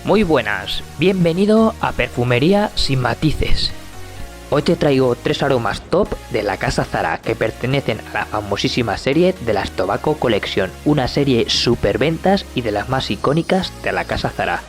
Muy buenas, bienvenido a Perfumería Sin Matices. Hoy te traigo 3 aromas top de la casa Zara que pertenecen a la famosísima serie de las Tobacco Collection, una serie super ventas y de las más icónicas de la casa Zara.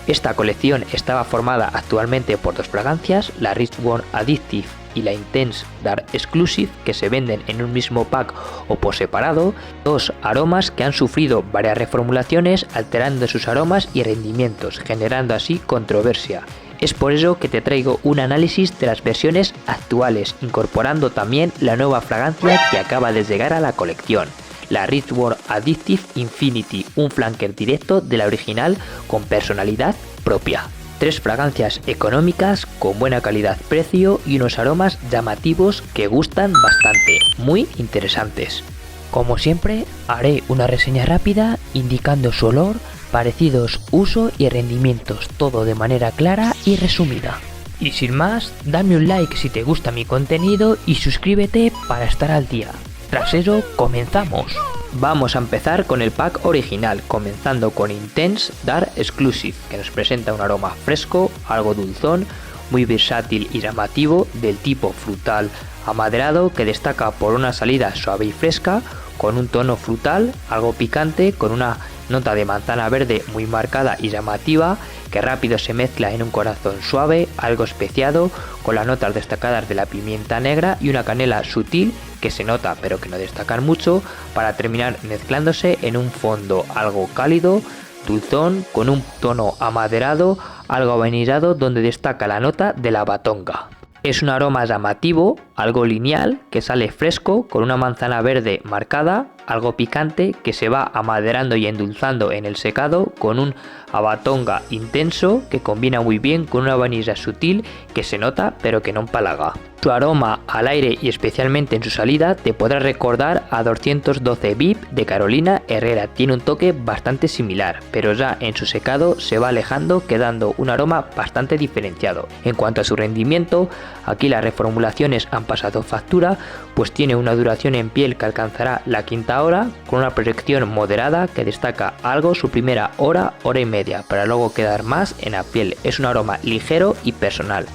Esta colección estaba formada actualmente por 2 fragancias, la Rich Warm Addictive y la Intense Dark Exclusive, que se venden en un mismo pack o por separado, 2 aromas que han sufrido varias reformulaciones alterando sus aromas y rendimientos, generando así controversia. Es por eso que te traigo un análisis de las versiones actuales, incorporando también la nueva fragancia que acaba de llegar a la colección, la Rich Warm Addictive Infinity, un flanker directo de la original con personalidad propia. 3 fragancias económicas con buena calidad-precio y unos aromas llamativos que gustan bastante, muy interesantes. Como siempre, haré una reseña rápida indicando su olor, parecidos, uso y rendimientos, todo de manera clara y resumida. Y sin más, dame un like si te gusta mi contenido y suscríbete para estar al día. Tras eso, comenzamos. Vamos a empezar con el pack original, comenzando con Intense Dark Exclusive, que nos presenta un aroma fresco, algo dulzón, muy versátil y llamativo, del tipo frutal amaderado, que destaca por una salida suave y fresca, con un tono frutal, algo picante, con una nota de manzana verde muy marcada y llamativa, que rápido se mezcla en un corazón suave, algo especiado, con las notas destacadas de la pimienta negra y una canela sutil que se nota pero que no destacan mucho, para terminar mezclándose en un fondo algo cálido, dulzón, con un tono amaderado, algo vainillado, donde destaca la nota de la batonga. Es un aroma llamativo, algo lineal, que sale fresco, con una manzana verde marcada, algo picante, que se va amaderando y endulzando en el secado, con un abatonga intenso, que combina muy bien con una vainilla sutil, que se nota pero que no empalaga. Su aroma al aire y especialmente en su salida te podrá recordar a 212 VIP de Carolina Herrera. Tiene un toque bastante similar, pero ya en su secado se va alejando, quedando un aroma bastante diferenciado. En cuanto a su rendimiento, aquí las reformulaciones han pasado factura, pues tiene una duración en piel que alcanzará la 5ª hora, con una proyección moderada que destaca algo su primera hora, hora y media, para luego quedar más en la piel. Es un aroma ligero y personal.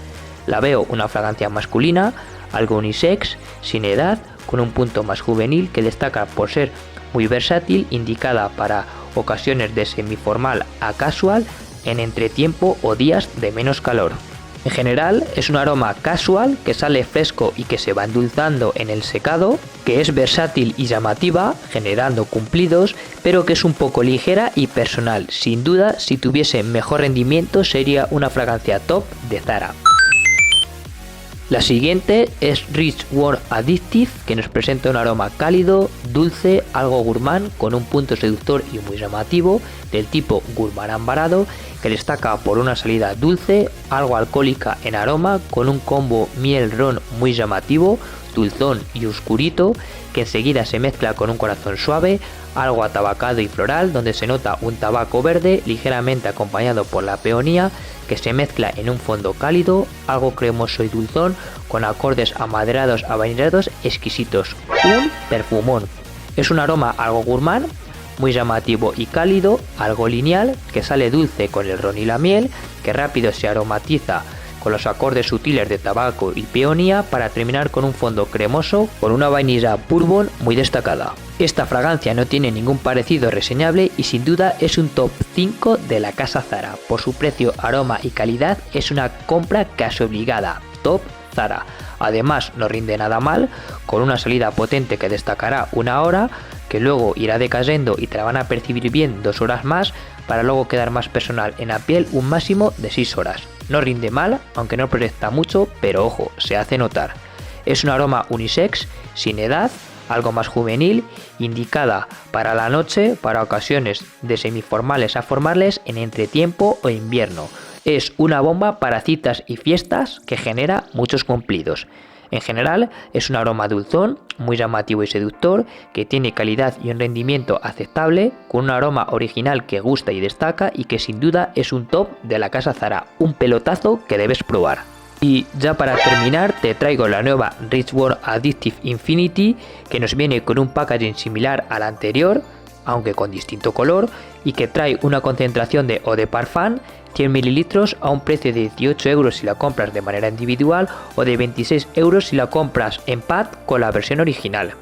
La veo una fragancia masculina, algo unisex, sin edad, con un punto más juvenil, que destaca por ser muy versátil, indicada para ocasiones de semiformal a casual, en entretiempo o días de menos calor. En general es un aroma casual que sale fresco y que se va endulzando en el secado, que es versátil y llamativa, generando cumplidos, pero que es un poco ligera y personal. Sin duda, si tuviese mejor rendimiento sería una fragancia top de Zara. La siguiente es Rich Warm Addictive, que nos presenta un aroma cálido, dulce, algo gourmand, con un punto seductor y muy llamativo, del tipo gourmand ambarado, que destaca por una salida dulce, algo alcohólica en aroma, con un combo miel-ron muy llamativo, dulzón y oscurito, que enseguida se mezcla con un corazón suave, algo atabacado y floral, donde se nota un tabaco verde ligeramente acompañado por la peonía, que se mezcla en un fondo cálido, algo cremoso y dulzón, con acordes amaderados avanillados exquisitos. Un perfumón. Es un aroma algo gourmand, muy llamativo y cálido, algo lineal, que sale dulce con el ron y la miel, que rápido se aromatiza con los acordes sutiles de tabaco y peonía, para terminar con un fondo cremoso con una vainilla bourbon muy destacada. Esta fragancia no tiene ningún parecido reseñable y sin duda es un top 5 de la casa Zara. Por su precio, aroma y calidad es una compra casi obligada. Top Zara. Además no rinde nada mal, con una salida potente que destacará 1 hora, que luego irá decayendo y te la van a percibir bien 2 horas más, para luego quedar más personal en la piel un máximo de 6 horas. No rinde mal, aunque no proyecta mucho, pero ojo, se hace notar. Es un aroma unisex, sin edad, algo más juvenil, indicada para la noche, para ocasiones de semiformales a formales, en entretiempo o invierno. Es una bomba para citas y fiestas que genera muchos cumplidos. En general es un aroma dulzón, muy llamativo y seductor, que tiene calidad y un rendimiento aceptable, con un aroma original que gusta y destaca, y que sin duda es un top de la casa Zara, un pelotazo que debes probar. Y ya para terminar te traigo la nueva Rich Warm Addictive Infinity, que nos viene con un packaging similar al anterior, aunque con distinto color, y que trae una concentración de Eau de Parfum 100 ml a un precio de 18 euros si la compras de manera individual o de 26 euros si la compras en pack con la versión original.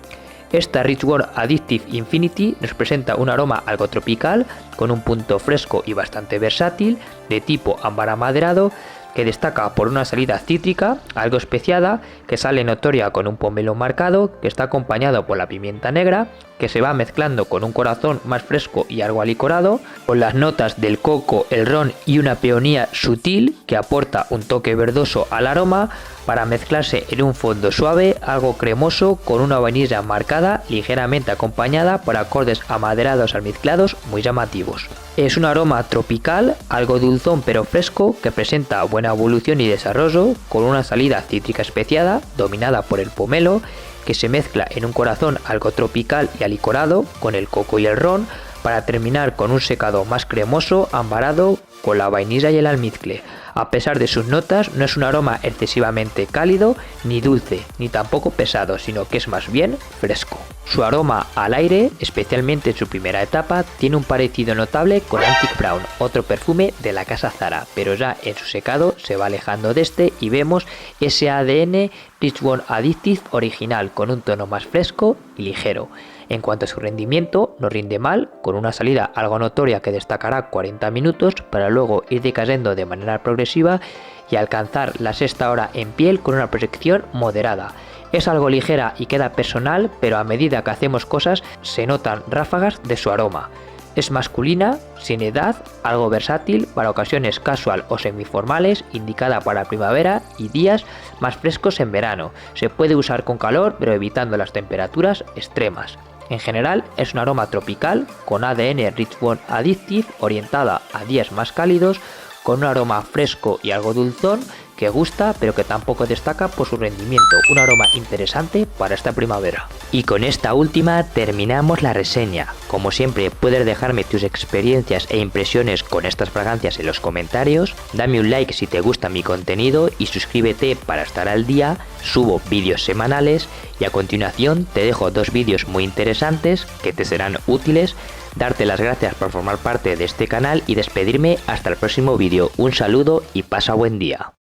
Esta Rich World Addictive Infinity nos presenta un aroma algo tropical, con un punto fresco y bastante versátil, de tipo ámbar amaderado, que destaca por una salida cítrica, algo especiada, que sale notoria con un pomelo marcado, que está acompañado por la pimienta negra, que se va mezclando con un corazón más fresco y algo alicorado, con las notas del coco, el ron y una peonía sutil que aporta un toque verdoso al aroma, para mezclarse en un fondo suave, algo cremoso, con una vainilla marcada, ligeramente acompañada por acordes amaderados almizclados muy llamativos. Es un aroma tropical, algo dulzón pero fresco, que presenta buena evolución y desarrollo, con una salida cítrica especiada, dominada por el pomelo, que se mezcla en un corazón algo tropical y alicorado, con el coco y el ron, para terminar con un secado más cremoso, ambarado, con la vainilla y el almizcle. A pesar de sus notas, no es un aroma excesivamente cálido, ni dulce, ni tampoco pesado, sino que es más bien fresco. Su aroma al aire, especialmente en su primera etapa, tiene un parecido notable con Antique Brown, otro perfume de la casa Zara, pero ya en su secado se va alejando de este y vemos ese ADN Rich World Addictive original con un tono más fresco y ligero. En cuanto a su rendimiento, no rinde mal, con una salida algo notoria que destacará 40 minutos para luego ir decayendo de manera progresiva y alcanzar la sexta hora en piel con una proyección moderada. Es algo ligera y queda personal, pero a medida que hacemos cosas se notan ráfagas de su aroma. Es masculina, sin edad, algo versátil, para ocasiones casual o semiformales, indicada para primavera y días más frescos en verano. Se puede usar con calor, pero evitando las temperaturas extremas. En general es un aroma tropical con ADN Rich World Addictive, orientada a días más cálidos, con un aroma fresco y algo dulzón que gusta, pero que tampoco destaca por su rendimiento. Un aroma interesante para esta primavera. Y con esta última terminamos la reseña. Como siempre, puedes dejarme tus experiencias e impresiones con estas fragancias en los comentarios. Dame un like si te gusta mi contenido y suscríbete para estar al día. Subo vídeos semanales y a continuación te dejo dos vídeos muy interesantes que te serán útiles. Darte las gracias por formar parte de este canal y despedirme hasta el próximo vídeo. Un saludo y pasa buen día.